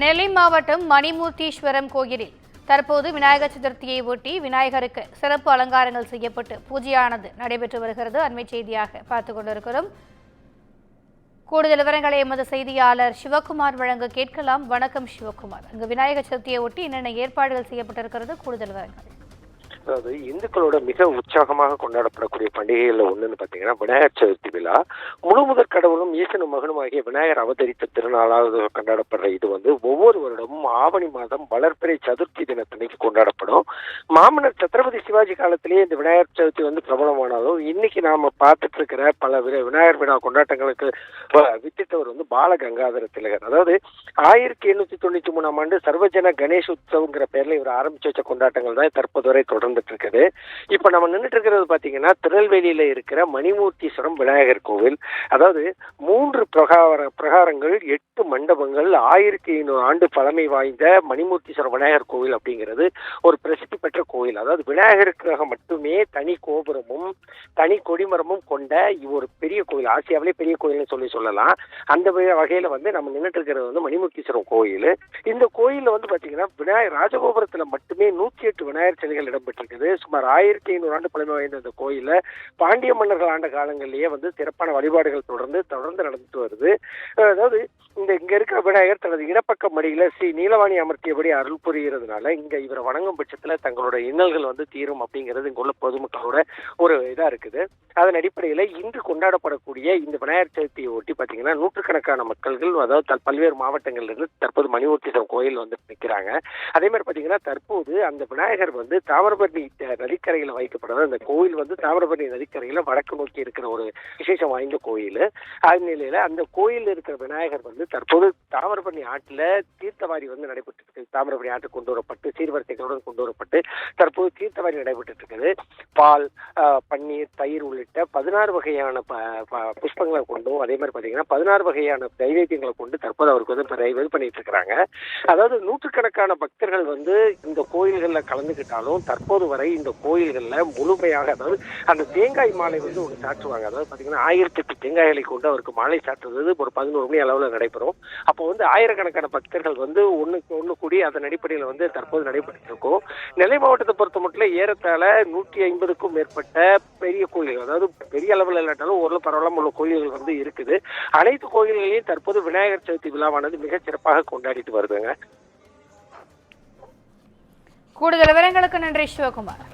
நெல்லை மாவட்டம் மணிமூர்த்தீஸ்வரம் கோயிலில் தற்போது விநாயகர் சதுர்த்தியை ஒட்டி விநாயகருக்கு சிறப்பு அலங்காரங்கள் செய்யப்பட்டு பூஜையானது நடைபெற்று வருகிறது. அண்மை செய்தியாக பார்த்துக் கொண்டிருக்கிறோம். கூடுதல் விவரங்களை எமது செய்தியாளர் சிவகுமார் வழங்க கேட்கலாம். வணக்கம் சிவகுமார், அங்கு விநாயகர் சதுர்த்தியை ஒட்டி என்னென்ன ஏற்பாடுகள் செய்யப்பட்டிருக்கிறது, கூடுதல் விவரங்கள். அதாவது இந்துக்களோட மிக உற்சாகமாக கொண்டாடப்படக்கூடிய பண்டிகைகள்ல ஒண்ணுன்னு பாத்தீங்கன்னா விநாயகர் சதுர்த்தி விழா. முழுமுதற் கடவுளும் ஈசனும் மகனும் ஆகிய விநாயகர் அவதரித்த திருநாளாக கொண்டாடப்படுற இது ஒவ்வொரு வருடமும் ஆவணி மாதம் வளர்பிறை சதுர்த்தி தினத்தன்னைக்கு கொண்டாடப்படும். மாமன்னர் சத்ரபதி சிவாஜி காலத்திலேயே இந்த விநாயகர் சதுர்த்தி பிரபலமானாலும் இன்னைக்கு நாம பார்த்துட்டு இருக்கிற பல விநாயகர் விழா கொண்டாட்டங்களுக்கு வித்திட்டவர் பால கங்காதர திலகர். அதாவது 1893ஆம் ஆண்டு சர்வஜன கணேஷ் உற்சவங்கிற பேர்ல இவர் ஆரம்பிச்சு வச்ச கொண்டாட்டங்கள் தான் தற்போது வரை தொடர்ந்துட்டு இருக்குது. இப்ப நம்ம நின்றுட்டு இருக்கிறது பாத்தீங்கன்னா திருநெல்வேலியில இருக்கிற மணிமூர்த்தீஸ்வரம் விநாயகர் கோவில். அதாவது 3 பிரகாரங்கள் 8 மண்டபங்கள் 1500 ஆண்டு பழமை வாய்ந்த மணிமூர்த்தீஸ்வரம் விநாயகர் கோவில் அப்படிங்கிறது ஒரு பிரசித்தி பெற்ற கோவில். அதாவது விநாயகருக்காக மட்டுமே தனி கோபுரமும் தனி கொடிமரமும் கொண்ட ஒரு பெரிய கோவில், ஆசியாவிலே பெரிய கோயில்னு சொல்லலாம். அந்த வகையில நம்ம நின்றுட்டு இருக்கிறது மணிமூர்த்தீஸ்வரம் கோயில். இந்த கோயில்ல பாத்தீங்கன்னா விநாயகர் ராஜகோபுரத்துல மட்டுமே 108 விநாயகர் சிலைகள் இடம்பெற்றிருக்குது. சுமார் 1500 ஆண்டு பழமை வாய்ந்த இந்த கோயில பாண்டிய மன்னர்கள் ஆண்ட காலங்களிலேயே சிறப்பான வழிபாடுகள் தொடர்ந்து நடந்துட்டு வருது. அதாவது இங்க இருக்கிற விநாயகர் தனது இடப்பக்க மடியில ஸ்ரீ நீலவாணி அமர்த்தியபடி அருள் புரிகிறதுனால இங்க இவரை வணங்கும் பட்சத்துல தங்களோட இன்னல்கள் தீரும் அப்படிங்கிறது இங்குள்ள பொதுமக்களோட ஒரு இதா இருக்குது. அதன் அடிப்படையில இன்று கொண்டாடப்படக்கூடிய இந்த விநாயகர் சதுர்த்தியை ஒட்டி பாத்தீங்கன்னா நூற்றுக்கணக்கான மக்கள்கள், அதாவது பல்வேறு மாவட்டங்கள்ல இருந்து தற்போது மணிமூர்த்தீஸ்வரம் கோயில் நிற்கிறாங்க. அதே மாதிரி பாத்தீங்கன்னா தற்போது அந்த விநாயகர் தாமிரபரணி நதிக்கரையில வைக்கப்படுறது. அந்த கோயில் தாமிரபரணி நதிக்கரையில வடக்கு நோக்கி இருக்கிற ஒரு விசேஷம் வாய்ந்த கோயில். அது நிலையில அந்த கோயில் இருக்கிற விநாயகர் தற்போது தாமிரபரணி ஆற்றுல தீர்த்தவாரி நடைபெற்று இருக்கு. தாமிரபரணி ஆற்று கொண்டு வரப்பட்டு சீர்வரிசைகளுடன் கொண்டு வரப்பட்டு தற்போது தீர்த்தவாரி நடைபெற்று இருக்குது. பால், பன்னீர், தயிர் உள்ளிட்ட 16 வகையான புஷ்பங்களை கொண்டும், அதே மாதிரி பாத்தீங்கன்னா 16 வகையான நைவேத்தியங்களை கொண்டு தற்போது அவருக்கு இது பண்ணிட்டு இருக்கிறாங்க. அதாவது நூற்றுக்கணக்கான பக்தர்கள் இந்த கோயில்கள்ல கலந்துகிட்டாலும் தற்போது வரை இந்த கோயில்கள்ல முழுமையாக, அதாவது அந்த தேங்காய் மாலை ஒன்று சாற்றுவாங்க. அதாவது பாத்தீங்கன்னா 1008 தேங்காய்களை கொண்டு அவருக்கு மாலை சாற்றுவது ஒரு 11 மணி அளவுல நடைபெறும். அப்போ ஆயிரக்கணக்கான பக்தர்கள் ஒண்ணு கூடி அதன் அடிப்படையில தற்போது நடைபெற்று இருக்கும். நெல்லை மாவட்டத்தை பொறுத்த மட்டும் ஏறத்தாழ 150க்கும் மேற்பட்ட பெரிய கோயில்கள், அதாவது பெரிய அளவில் இல்லாட்டாலும் ஓரளவு பரவலாம உள்ள கோயில்கள் இருக்குது. அனைத்து கோயில்களையும் தற்போது விநாயகர் சதுர்த்தி விழாவானது மிக சிறப்பாக கொண்டாடிட்டு வருதுங்க. கூடுதல் விவரங்களுக்கு நன்றி சிவகுமார்.